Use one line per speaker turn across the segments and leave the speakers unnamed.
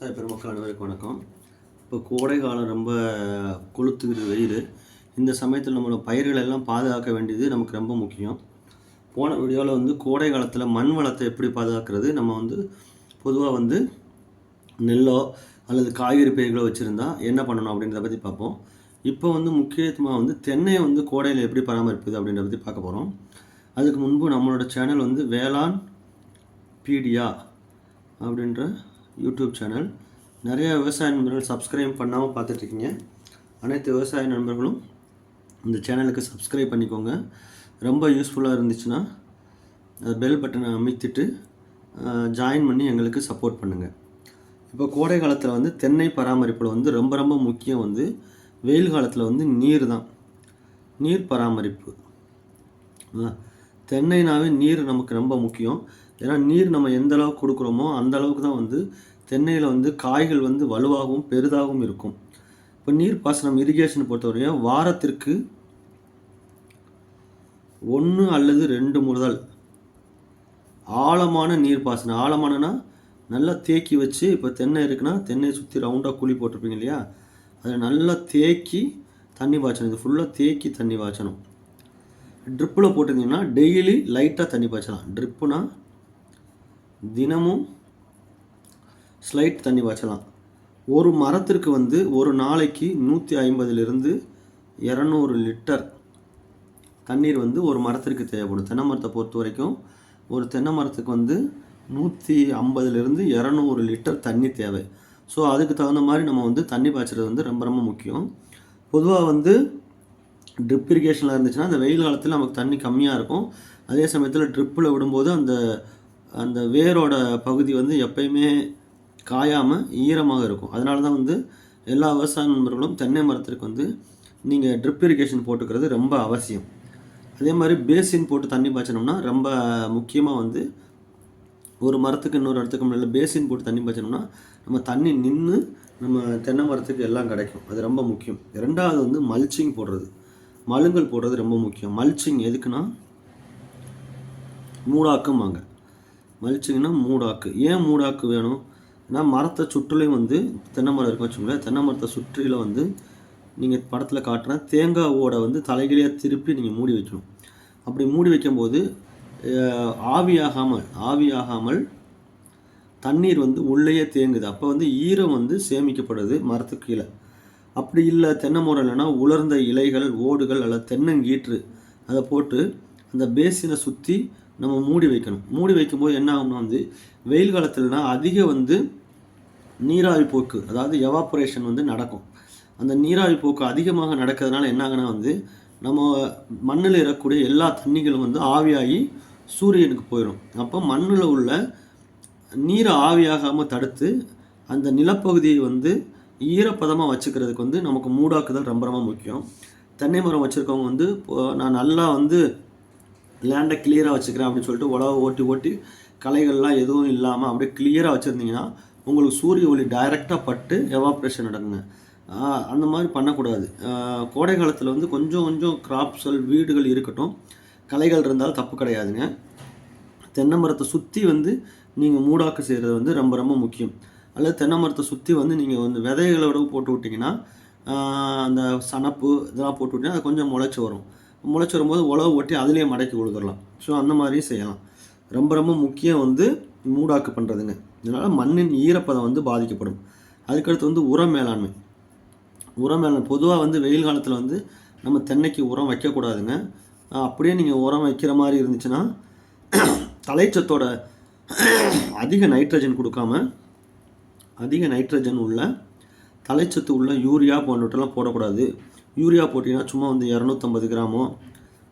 விவசாய பெருமக்கள் அனைவருக்கும் வணக்கம். இப்போ கோடை காலம் ரொம்ப கொளுத்துகிறது வெயில். இந்த சமயத்தில் நம்மளோட பயிர்கள் எல்லாம் பாதுகாக்க வேண்டியது நமக்கு ரொம்ப முக்கியம். போன வீடியோவில் கோடை காலத்தில் மண் வளத்தை எப்படி பாதுகாக்கிறது, நம்ம பொதுவாக நெல்லோ அல்லது காய்கறி பயிர்களோ வச்சுருந்தா என்ன பண்ணணும் அப்படின்றத பற்றி பார்ப்போம். இப்போ முக்கியமாக தென்னையை கோடையில் எப்படி பராமரிப்பது அப்படின்றத பற்றி பார்க்க போகிறோம். அதுக்கு முன்பு நம்மளோட சேனல் வேளாண் பீடியா அப்படின்ற யூடியூப் சேனல். நிறைய விவசாய நண்பர்கள் சப்ஸ்கிரைப் பண்ணாமல் பார்த்துட்ருக்கீங்க. அனைத்து விவசாய நண்பர்களும் இந்த சேனலுக்கு சப்ஸ்கிரைப் பண்ணிக்கோங்க. ரொம்ப யூஸ்ஃபுல்லாக இருந்துச்சுன்னா பெல் பட்டனை அமைத்துட்டு ஜாயின் பண்ணி எங்களுக்கு சப்போர்ட் பண்ணுங்கள். இப்போ கோடை காலத்தில் தென்னை பராமரிப்பில் ரொம்ப ரொம்ப முக்கியம் வெயில் காலத்தில் நீர் தான். நீர் பராமரிப்பு, தென்னைனாவே நீர் நமக்கு ரொம்ப முக்கியம். ஏன்னா நீர் நம்ம எந்த அளவுக்கு கொடுக்குறோமோ அந்த அளவுக்கு தான் தென்னையில் காய்கள் வலுவாகவும் பெரிதாகவும் இருக்கும். இப்போ நீர் பாசனம் இரிகேஷன் பொறுத்தவரையும் வாரத்திற்கு 1 அல்லது 2 முதல் ஆழமான நீர் பாசனம், ஆழமானனா நல்லா தேக்கி வச்சு, இப்போ தென்னை இருக்குன்னா தென்னையை சுற்றி ரவுண்டாக குழி போட்டிருப்பீங்க இல்லையா, அதை நல்லா தேக்கி தண்ணி பாய்ச்சணும். இது ஃபுல்லாக தேக்கி தண்ணி பாய்ச்சணும். ட்ரிப்பில் போட்டிருந்தீங்கன்னா டெய்லி லைட்டாக தண்ணி பாய்ச்சலாம். ட்ரிப்புனா தினமும் ஸ்லைட் தண்ணி பாய்ச்சலாம். ஒரு மரத்திற்கு ஒரு நாளைக்கு 150லிருந்து 200 லிட்டர் தண்ணீர் ஒரு மரத்திற்கு தேவைப்படும். தென்னை மரத்தை பொறுத்த வரைக்கும் ஒரு தென்னை மரத்துக்கு 150லிருந்து 200 லிட்டர் தண்ணி தேவை. ஸோ அதுக்கு தகுந்த மாதிரி நம்ம தண்ணி பாய்ச்சறது ரொம்ப ரொம்ப முக்கியம். பொதுவாக ட்ரிப் இரிகேஷனில் இருந்துச்சுன்னா அந்த வெயில் காலத்தில் நமக்கு தண்ணி கம்மியாக இருக்கும். அதே சமயத்தில் ட்ரிப்பில் விடும்போது அந்த வேரோட பகுதி எப்பயுமே காயாமல் ஈரமாக இருக்கும். அதனால தான் எல்லா விவசாய நண்பர்களும் தென்னை மரத்திற்கு நீங்கள் ட்ரிப் இரிகேஷன் போட்டுக்கிறது ரொம்ப அவசியம். அதே மாதிரி பேசின் போட்டு தண்ணி பாய்ச்சணும்னா ரொம்ப முக்கியமாக ஒரு மரத்துக்கு இன்னொரு இடத்துக்கு முன்னாடி பேசின் போட்டு தண்ணி பாய்ச்சணும்னா நம்ம தண்ணி நின்று நம்ம தென்னை மரத்துக்கு எல்லாம் கிடைக்கும். அது ரொம்ப முக்கியம். ரெண்டாவது மல்ச்சிங் போடுறது, மழுங்கல் போடுறது ரொம்ப முக்கியம். மல்ச்சிங் எதுக்குன்னா மூடாக்கும்பாங்க. மல்ச்சிங்னா மூடாக்கு. ஏன் மூடாக்கு வேணும்? ஏன்னா மரத்தை சுற்றிலையும் தென்னை மரம் இருக்கும் வச்சுக்கோங்களேன். தென்னை மரத்தை சுற்றியில் நீங்கள் படத்தில் காட்டுற தேங்காவோட தலைகீழியாக திருப்பி நீங்கள் மூடி வைக்கணும். அப்படி மூடி வைக்கும்போது ஆவியாகாமல் தண்ணீர் உள்ளேயே தேங்குது. அப்போ ஈரம் சேமிக்கப்படுது மரத்துக்கு கீழே. அப்படி இல்லை, தென்னை மரம் இல்லைன்னா உலர்ந்த இலைகள், ஓடுகள் அல்லது தென்னங்கீற்று அதை போட்டு அந்த பேசினை சுற்றி நம்ம மூடி வைக்கணும். மூடி வைக்கும்போது என்ன ஆகும்னா வெயில் காலத்தில்னா அதிக நீராவி போக்கு, அதாவது எவாப்பரேஷன் நடக்கும். அந்த நீராவி போக்கு அதிகமாக நடக்கிறதுனால என்ன ஆகுனா நம்ம மண்ணில் இருக்கக்கூடிய எல்லா தண்ணிகளும் ஆவியாகி சூரியனுக்கு போயிடும். அப்போ மண்ணில் உள்ள நீரை ஆவியாகாமல் தடுத்து அந்த நிலப்பகுதியை ஈரப்பதமாக வச்சுக்கிறதுக்கு நமக்கு மூடாக்குதல் ரொம்ப ரொம்ப முக்கியம். தென்னை மரம் வச்சுருக்கவங்க நான் நல்லா லேண்டை கிளியராக வச்சுக்கிறேன் அப்படின்னு சொல்லிட்டு உழவை ஓட்டி களைகள்லாம் எதுவும் இல்லாமல் அப்படியே கிளியராக வச்சுருந்தீங்கன்னா உங்களுக்கு சூரிய ஒளி டைரெக்டாக பட்டு எவாப்ரேஷன் நடக்குங்க. அந்த மாதிரி பண்ணக்கூடாது. கோடை காலத்தில் கொஞ்சம் கிராப்ஸ்கள், வீடுகள் இருக்கட்டும், களைகள் இருந்தாலும் தப்பு கிடையாதுங்க. தென்னை மரத்தை சுற்றி நீங்கள் மூடாக்கு செய்கிறது ரொம்ப ரொம்ப முக்கியம். அல்லது தென்னை மரத்தை சுற்றி நீங்கள் விதைகளோட போட்டு விட்டிங்கன்னா அந்த சனப்பு இதெல்லாம் போட்டு விட்டிங்கன்னா அது கொஞ்சம் முளைச்சி வரும். முளைச்சி வரும்போது உழவு ஓட்டி அதிலே மடக்கி கொடுத்துடலாம். ஸோ அந்த மாதிரியும் செய்யலாம். ரொம்ப ரொம்ப முக்கியம் மூடாக்கு பண்ணுறதுங்க. இதனால் மண்ணின் ஈரப்பதம் பாதிக்கப்படும். அதுக்கடுத்து உரம் மேலாண்மை. பொதுவாக வெயில் காலத்தில் நம்ம தென்னைக்கு உரம் வைக்கக்கூடாதுங்க. அப்படியே நீங்கள் உரம் வைக்கிற மாதிரி இருந்துச்சுன்னா தலைச்சத்தோட அதிக நைட்ரஜன் கொடுக்காம அதிக நைட்ரஜன் உள்ள தலைச்சத்து உள்ள யூரியா போன்றவற்றெல்லாம் போடக்கூடாது. யூரியா போட்டிங்கன்னா சும்மா 250 கிராமோ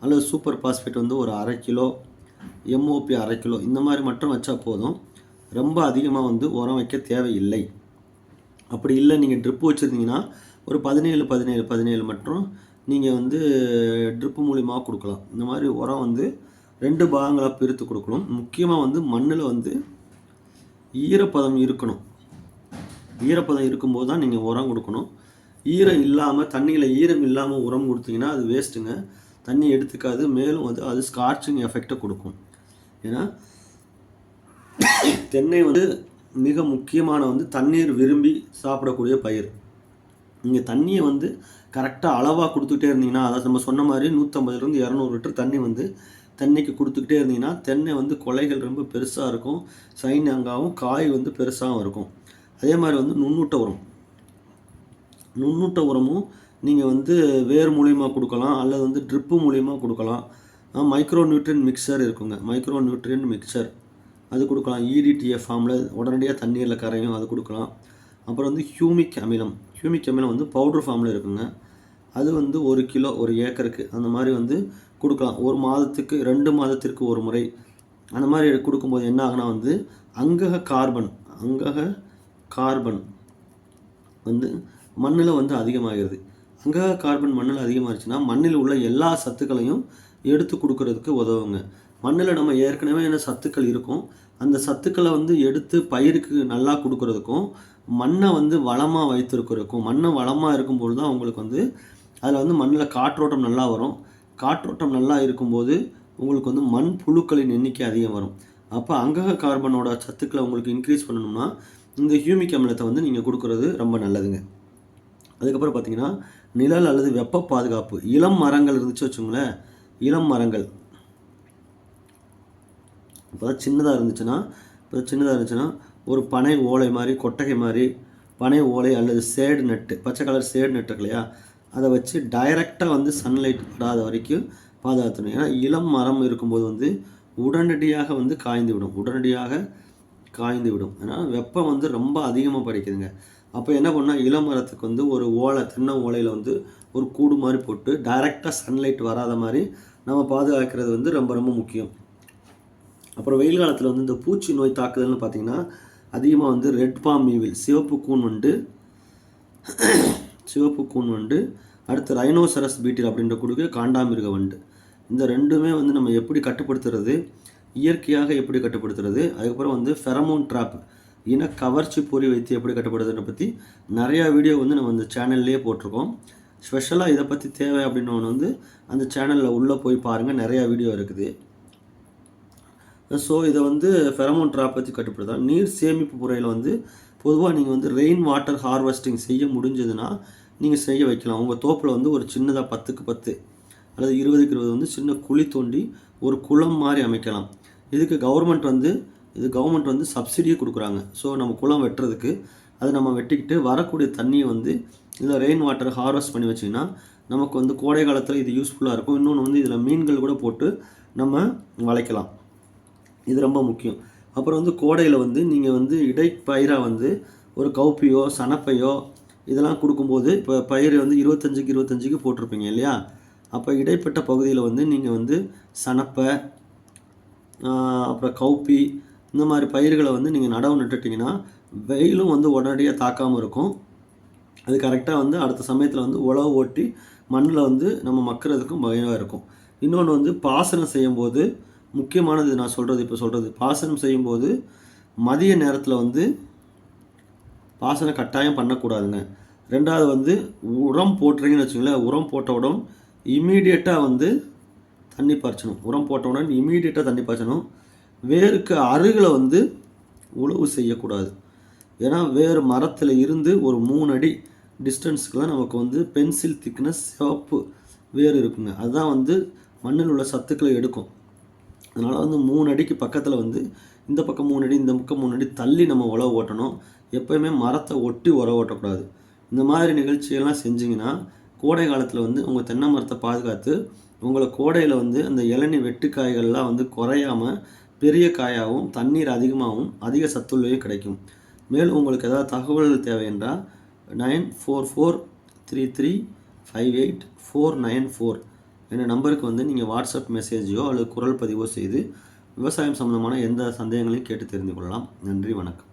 அல்லது சூப்பர் பாஸ்பேட் ஒரு 1/2 கிலோ, எம்ஓபி 1/2 கிலோ இந்த மாதிரி மட்டும் வச்சா போதும். ரொம்ப அதிகமாக உரம் வைக்க தேவையில்லை. அப்படி இல்லை, நீங்கள் ட்ரிப்பு வச்சுருந்தீங்கன்னா ஒரு 17 மட்டும் நீங்கள் ட்ரிப்பு மூலியமாக கொடுக்கலாம். இந்த மாதிரி உரம் 2 பாகங்களாக பிரித்து கொடுக்கணும். முக்கியமாக மண்ணில் ஈரப்பதம் இருக்கணும். ஈரப்பதம் இருக்கும்போது தான் நீங்கள் உரம் கொடுக்கணும். ஈரம் இல்லாமல், தண்ணியில் ஈரம் இல்லாமல் உரம் கொடுத்தீங்கன்னா அது வேஸ்ட்டுங்க. தண்ணி எடுத்துக்காது. மேலும் அது ஸ்கார்ச்சிங் எஃபெக்டை கொடுக்கும். ஏன்னா தென்னை மிக முக்கியமான வந்து தண்ணீர் விரும்பி சாப்பிடக்கூடிய பயிர். நீங்கள் தண்ணியை வந்து கரெக்டாக அளவாக கொடுத்துக்கிட்டே இருந்தீங்கன்னா, அதாவது நம்ம சொன்ன மாதிரி 150லேருந்து 200 லிட்டர் தண்ணி வந்து தென்னைக்கு கொடுத்துக்கிட்டே இருந்தீங்கன்னா, தென்னை வந்து கொலைகள் ரொம்ப பெருசாக இருக்கும், சைனியங்காவும் காய் வந்து பெருசாகவும் இருக்கும். அதே மாதிரி வந்து நுண்ணூட்ட உரமும் நீங்கள் வந்து வேர் மூலிமா கொடுக்கலாம், அல்லது வந்து ட்ரிப்பு மூலிமா கொடுக்கலாம். மைக்ரோ நியூட்ரியன் மிக்சர் இருக்குங்க, மைக்ரோ நியூட்ரியன் மிக்சர் அது கொடுக்கலாம். EDTA ஃபார்மில் உடனடியாக தண்ணீரில் கரையும், அது கொடுக்கலாம். அப்புறம் வந்து ஹியூமிக் அமிலம் வந்து பவுட்ரு ஃபார்மில் இருக்குங்க. அது வந்து 1 கிலோ 1 ஏக்கருக்கு அந்த மாதிரி வந்து கொடுக்கலாம். 1 மாதத்துக்கு 2 மாதத்திற்கு ஒரு முறை அந்த மாதிரி கொடுக்கும்போது என்ன ஆகுனா வந்து அங்கக கார்பன் வந்து மண்ணில் வந்து அதிகமாகிறது. அங்கக கார்பன் மண்ணில் அதிகமாகிடுச்சுன்னா மண்ணில் உள்ள எல்லா சத்துக்களையும் எடுத்து கொடுக்கறதுக்கு உதவுங்க. மண்ணில் நம்ம ஏற்கனவே என்ன சத்துக்கள் இருக்கும், அந்த சத்துக்களை வந்து எடுத்து பயிருக்கு நல்லா கொடுக்கறதுக்கும், மண்ணை வந்து வளமாக வைத்திருக்கிறதுக்கும், மண்ணை வளமாக இருக்கும்போது தான் உங்களுக்கு வந்து அதில் வந்து மண்ணில் காற்றோட்டம் நல்லா வரும். காற்றோட்டம் நல்லா இருக்கும்போது உங்களுக்கு வந்து மண் புழுக்களின் எண்ணிக்கை அதிகம் வரும். அப்போ அங்கக கார்பனோட சத்துக்களை உங்களுக்கு இன்க்ரீஸ் பண்ணணும்னா இந்த ஹியூமிக் அமிலத்தை வந்து நீங்கள் கொடுக்குறது ரொம்ப நல்லதுங்க. அதுக்கப்புறம் பார்த்தீங்கன்னா நிழல் அல்லது வெப்ப பாதுகாப்பு. இளம் மரங்கள் இருந்துச்சு வச்சுங்களேன், இளம் மரங்கள் இப்போ சின்னதாக இருந்துச்சுன்னா ஒரு பனை ஓலை மாதிரி, கொட்டகை மாதிரி பனை ஓலை அல்லது சேடு நட்டு, பச்சை கலர் சேடு நட்டு இல்லையா, அதை வச்சு டைரெக்டாக வந்து சன்லைட் படாத வரைக்கும் பாதுகாத்தணும். ஏன்னா இளம் மரம் இருக்கும்போது வந்து உடனடியாக வந்து காய்ந்து விடும். ஏன்னா வெப்பம் வந்து ரொம்ப அதிகமாக படிக்குதுங்க. அப்போ என்ன பண்ணால் இளம் மரத்துக்கு வந்து ஒரு ஓலை, தென்னை ஓலையில் வந்து ஒரு கூடு மாதிரி போட்டு டைரெக்டாக சன்லைட் வராத மாதிரி நம்ம பாதுகாக்கிறது வந்து ரொம்ப ரொம்ப முக்கியம். அப்புறம் வெயில் காலத்தில் வந்து இந்த பூச்சி நோய் தாக்குதல்னு பார்த்திங்கன்னா அதிகமாக வந்து ரெட் பாம் ஈவில், சிவப்பு கூன் வண்டு, அடுத்து ரைனோசரஸ் பீட்டில் அப்படின்ற கொடுக்க காண்டாமிருக வண்டு. இந்த ரெண்டுமே வந்து நம்ம எப்படி கட்டுப்படுத்துறது, இயற்கையாக எப்படி கட்டுப்படுத்துறது, அதுக்கப்புறம் வந்து ஃபெரமோன் ட்ராப், இன கவர்ச்சி பொறி வைத்து எப்படி கட்டுப்படுத்துறதை பற்றி நிறையா வீடியோ வந்து நம்ம இந்த சேனல்லையே போட்டிருக்கோம். ஸ்பெஷலாக இதை பற்றி தேவை அப்படின்னு ஒன்று வந்து அந்த சேனலில் உள்ளே போய் பாருங்கள், நிறையா வீடியோ இருக்குது. ஸோ இதை வந்து ஃபெரமோன் ட்ராப் வச்சு கட்டுப்படுத்தலாம். நீர் சேமிப்பு முறையில் வந்து பொதுவாக நீங்கள் வந்து ரெயின் வாட்டர் ஹார்வெஸ்டிங் செய்ய முடிஞ்சதுன்னா நீங்கள் செய்ய வைக்கலாம். உங்கள் தோப்பில் வந்து ஒரு சின்னதாக 10க்கு 10 அல்லது 20க்கு 20 வந்து சின்ன குழி தோண்டி ஒரு குளம் மாதிரி அமைக்கலாம். இதுக்கு கவர்மெண்ட் வந்து சப்சிடியே கொடுக்குறாங்க. ஸோ நம்ம குளம் வெட்டுறதுக்கு அதை நம்ம வெட்டிக்கிட்டு வரக்கூடிய தண்ணியை வந்து இதில் ரெயின் வாட்டர் ஹார்வெஸ்ட் பண்ணி வச்சிங்கன்னா நமக்கு வந்து கோடை காலத்தில் இது யூஸ்ஃபுல்லாக இருக்கும். இன்னொன்று வந்து இதில் மீன்கள் கூட போட்டு நம்ம வளைக்கலாம். இது ரொம்ப முக்கியம். அப்புறம் வந்து கோடையில் வந்து நீங்கள் வந்து இடைப்பயிராக வந்து ஒரு கவுப்பியோ சனப்பையோ இதெல்லாம் கொடுக்கும்போது, இப்போ பயிர் வந்து 25க்கு 25க்கு போட்டிருப்பீங்க இல்லையா, அப்போ இடைப்பட்ட பகுதியில் வந்து நீங்கள் வந்து சனப்பை, அப்புறம் கவுப்பி இந்த மாதிரி பயிர்களை வந்து நீங்கள் நடவு நட்டுட்டிங்கன்னா வெயிலும் வந்து உடனடியாக தாக்காமல் இருக்கும். அது கரெக்டாக வந்து அடுத்த சமயத்தில் வந்து உழவு ஓட்டி மண்ணில் வந்து நம்ம மக்கிறதுக்கும் பயனாக இருக்கும். இன்னொன்று வந்து பாசனம் செய்யும்போது முக்கியமானது நான் சொல்கிறது பாசனம் செய்யும்போது மதிய நேரத்தில் வந்து பாசனம் கட்டாயம் பண்ணக்கூடாதுங்க. ரெண்டாவது வந்து உரம் போட்டுறீங்கன்னு வச்சுங்களேன், உரம் போட்டவுடன் இமீடியட்டாக வந்து தண்ணி பாய்ச்சணும். வேருக்கு அருகில் வந்து உழவு செய்யக்கூடாது. ஏன்னா வேறு மரத்தில் இருந்து ஒரு 3 அடி டிஸ்டன்ஸுக்கு தான் நமக்கு வந்து பென்சில் திக்னஸ் சிவப்பு வேர் இருக்குங்க. அதுதான் வந்து மண்ணில் உள்ள சத்துக்களை எடுக்கும். அதனால் வந்து 3 அடிக்கு பக்கத்தில் வந்து இந்த பக்கம் 3 அடி இந்த பக்கம் 3 அடி தள்ளி நம்ம உழவு ஓட்டணும். எப்போயுமே மரத்தை ஒட்டி உழவு ஓட்டக்கூடாது. இந்த மாதிரி நிகழ்ச்சியெல்லாம் செஞ்சிங்கன்னா கோடை காலத்தில் வந்து உங்கள் தென்னை மரத்தை பாதுகாத்து உங்களை கோடையில் வந்து அந்த இளநீ வெட்டுக்காய்கள்லாம் வந்து குறையாமல் பெரிய காயாகவும் தண்ணீர் அதிகமாகவும் அதிக சத்துள்ளையும் கிடைக்கும். மேலும் உங்களுக்கு ஏதாவது தகவல்கள் தேவை என்றால் 9443358494 என்ற நம்பருக்கு வந்து நீங்கள் வாட்ஸ்அப் மெசேஜையோ அல்லது குரல் பதிவோ செய்து விவசாயம் சம்பந்தமான எந்த சந்தேகங்களையும் கேட்டு தெரிந்து கொள்ளலாம். நன்றி, வணக்கம்.